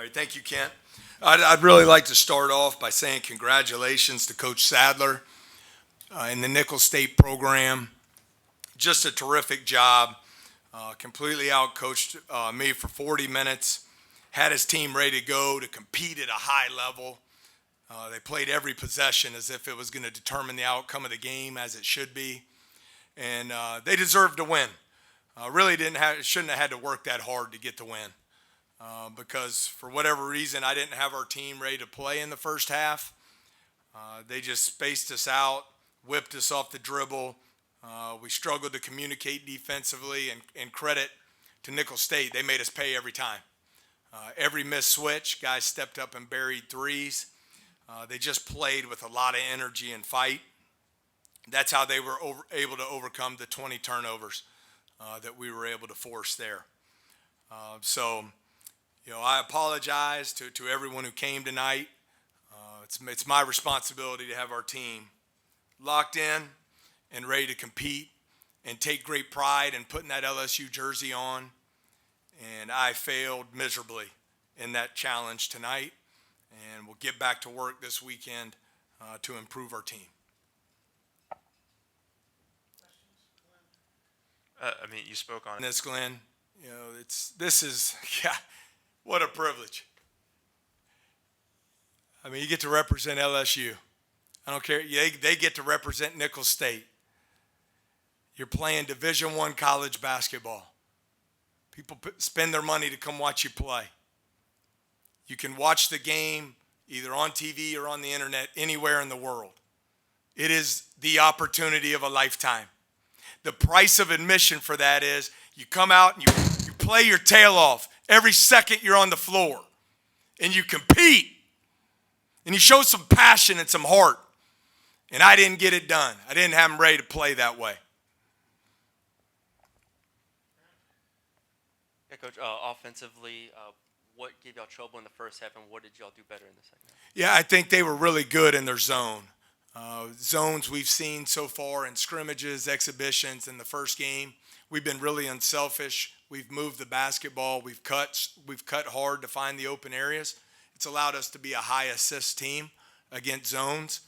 All right, thank you, Kent. I'd really like to start off by saying congratulations to Coach Sadler in the Nicholls State program. Just a terrific job. Completely outcoached me for 40 minutes. Had his team ready to go to compete at a high level. They played every possession as if it was going to determine the outcome of the game, as it should be. And they deserved to win. Really shouldn't have had to work that hard to get the win. Because for whatever reason, I didn't have our team ready to play in the first half. They just spaced us out, whipped us off the dribble. We struggled to communicate defensively, and credit to Nicholls State. They made us pay every time. Every missed switch, guys stepped up and buried threes. They just played with a lot of energy and fight. That's how they were able to overcome the 20 turnovers that we were able to force there. I apologize to everyone who came tonight. It's my responsibility to have our team locked in and ready to compete and take great pride in putting that LSU jersey on. And I failed miserably in that challenge tonight. And we'll get back to work this weekend to improve our team. You spoke on this, Glenn. What a privilege. You get to represent LSU. I don't care. They get to represent Nicholls State. You're playing Division I college basketball. People spend their money to come watch you play. You can watch the game either on TV or on the internet anywhere in the world. It is the opportunity of a lifetime. The price of admission for that is you come out and you play your tail off every second you're on the floor. And you compete. And you show some passion and some heart. And I didn't get it done. I didn't have them ready to play that way. Yeah, Coach, offensively, what gave y'all trouble in the first half, and what did y'all do better in the second half? Yeah, I think they were really good in their zone. Zones we've seen so far in scrimmages, exhibitions in the first game. We've been really unselfish. We've moved the basketball. We've cut hard to find the open areas. It's allowed us to be a high assist team against zones.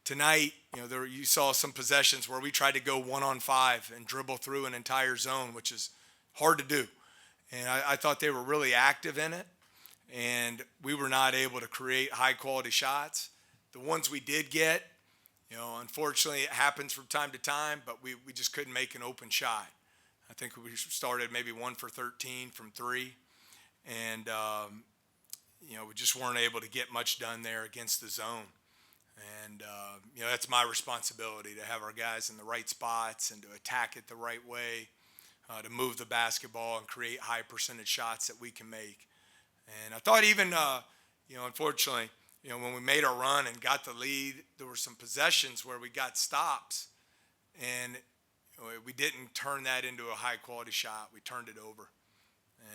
Tonight, you saw some possessions where we tried to go 1-on-5 and dribble through an entire zone, which is hard to do. And I thought they were really active in it, and we were not able to create high-quality shots. The ones we did get, unfortunately, it happens from time to time, but we just couldn't make an open shot. I think we started maybe 1 for 13 from 3, and we just weren't able to get much done there against the zone. And that's my responsibility to have our guys in the right spots and to attack it the right way, to move the basketball and create high percentage shots that we can make. And I thought even, unfortunately, when we made our run and got the lead, there were some possessions where we got stops, and we didn't turn that into a high-quality shot. We turned it over,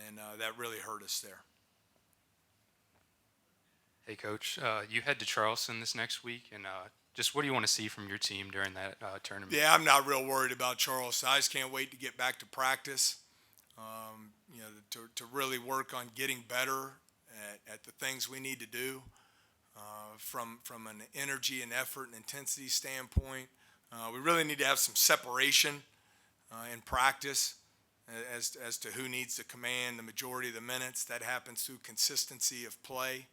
and that really hurt us there. Hey, Coach, you head to Charleston this next week, and just what do you want to see from your team during that tournament? Yeah, I'm not real worried about Charleston. I just can't wait to get back to practice, to really work on getting better at the things we need to do from an energy and effort and intensity standpoint. We really need to have some separation in practice as to who needs to command the majority of the minutes. That happens through consistency of play.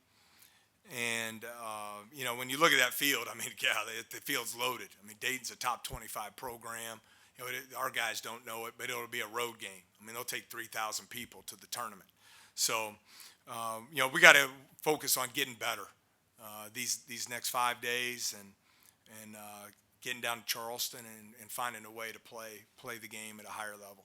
And, when you look at that field, the field's loaded. Dayton's a top 25 program. Our guys don't know it, but it'll be a road game. They'll take 3,000 people to the tournament. So, we got to focus on getting better these next 5 days and getting down to Charleston and finding a way to play the game at a higher level.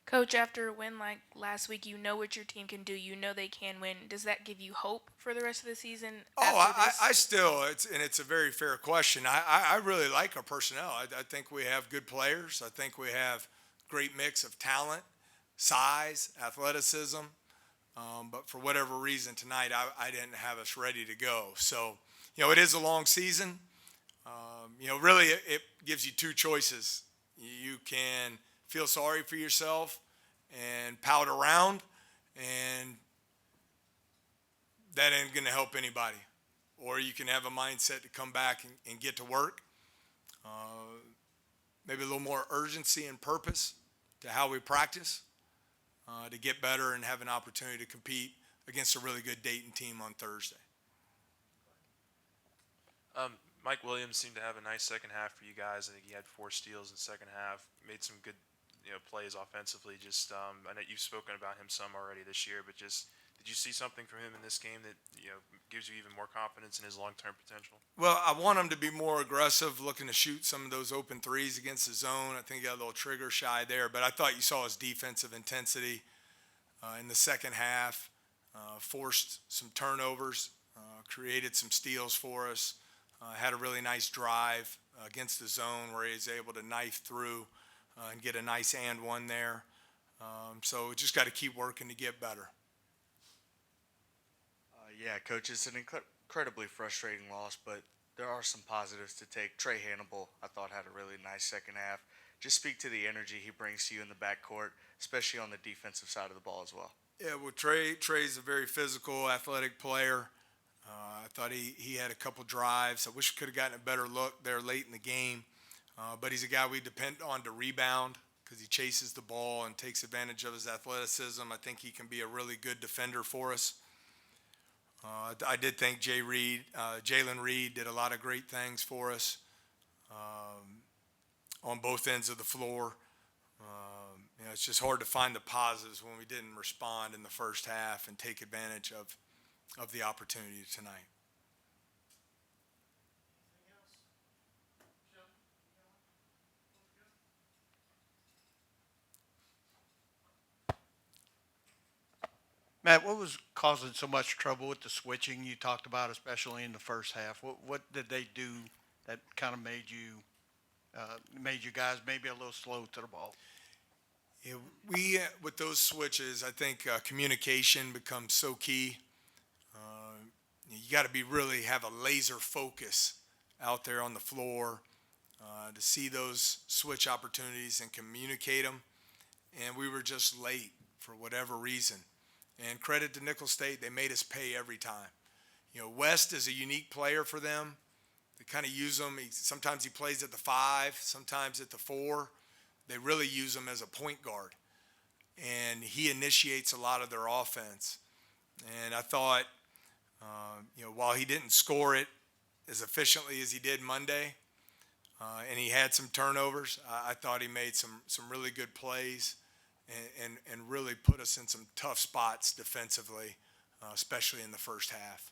Coach, after a win like last week, you know what your team can do. You know they can win. Does that give you hope for the rest of the season? I still, it's a very fair question. I really like our personnel. I think we have good players. I think we have great mix of talent, size, athleticism. But for whatever reason tonight, I didn't have us ready to go. So, it is a long season. Really it gives you two choices. You can feel sorry for yourself and pout around and that ain't going to help anybody. Or you can have a mindset to come back and get to work. Maybe a little more urgency and purpose to how we practice to get better and have an opportunity to compete against a really good Dayton team on Thursday. Mike Williams seemed to have a nice second half for you guys. I think he had 4 steals in the second half, made some good plays offensively. Just I know you've spoken about him some already this year, but just did you see something from him in this game that gives you even more confidence in his long-term potential? Well, I want him to be more aggressive, looking to shoot some of those open threes against the zone. I think he got a little trigger shy there, but I thought you saw his defensive intensity in the second half, forced some turnovers, created some steals for us, had a really nice drive against the zone where he was able to knife through and get a nice and one there. So we just got to keep working to get better. Yeah, Coach, it's an incredibly frustrating loss, but there are some positives to take. Trey Hannibal, I thought, had a really nice second half. Just speak to the energy he brings to you in the backcourt, especially on the defensive side of the ball as well. Yeah, well, Trey's a very physical, athletic player. I thought he had a couple drives. I wish we could have gotten a better look there late in the game. But he's a guy we depend on to rebound because he chases the ball and takes advantage of his athleticism. I think he can be a really good defender for us. I did think Jalen Reed did a lot of great things for us on both ends of the floor. It's just hard to find the positives when we didn't respond in the first half and take advantage of the opportunity tonight. Matt, what was causing so much trouble with the switching you talked about, especially in the first half? What did they do that kind of made you guys maybe a little slow to the ball? Yeah, we with those switches, I think communication becomes so key. You got to have a laser focus out there on the floor to see those switch opportunities and communicate them. And we were just late for whatever reason. And credit to Nicholls State, they made us pay every time. West is a unique player for them. They kind of use him. Sometimes he plays at the 5, sometimes at the 4. They really use him as a point guard. And he initiates a lot of their offense. And I thought, while he didn't score it as efficiently as he did Monday, and he had some turnovers, I thought he made some really good plays. And really put us in some tough spots defensively, especially in the first half.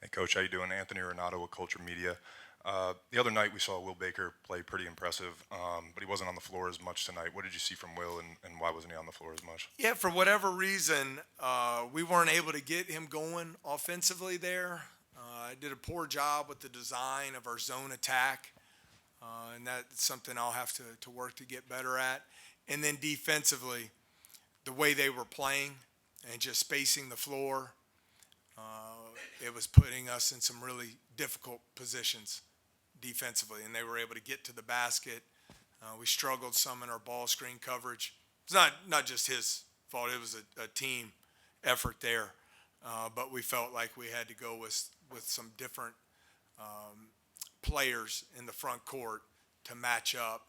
Hey, Coach, how you doing? Anthony Renato with Culture Media. The other night we saw Will Baker play pretty impressive, but he wasn't on the floor as much tonight. What did you see from Will, and why wasn't he on the floor as much? Yeah, for whatever reason, we weren't able to get him going offensively there. I did a poor job with the design of our zone attack. And that's something I'll have to work to get better at. And then defensively, the way they were playing and just spacing the floor, it was putting us in some really difficult positions defensively. And they were able to get to the basket. We struggled some in our ball screen coverage. It's not just his fault. It was a team effort there. But we felt like we had to go with some different players in the front court to match up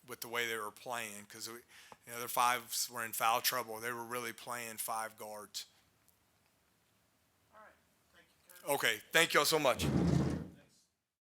with the way they were playing because their 5s were in foul trouble. They were really playing 5 guards. All right. Thank you, Coach. Okay. Thank you all so much.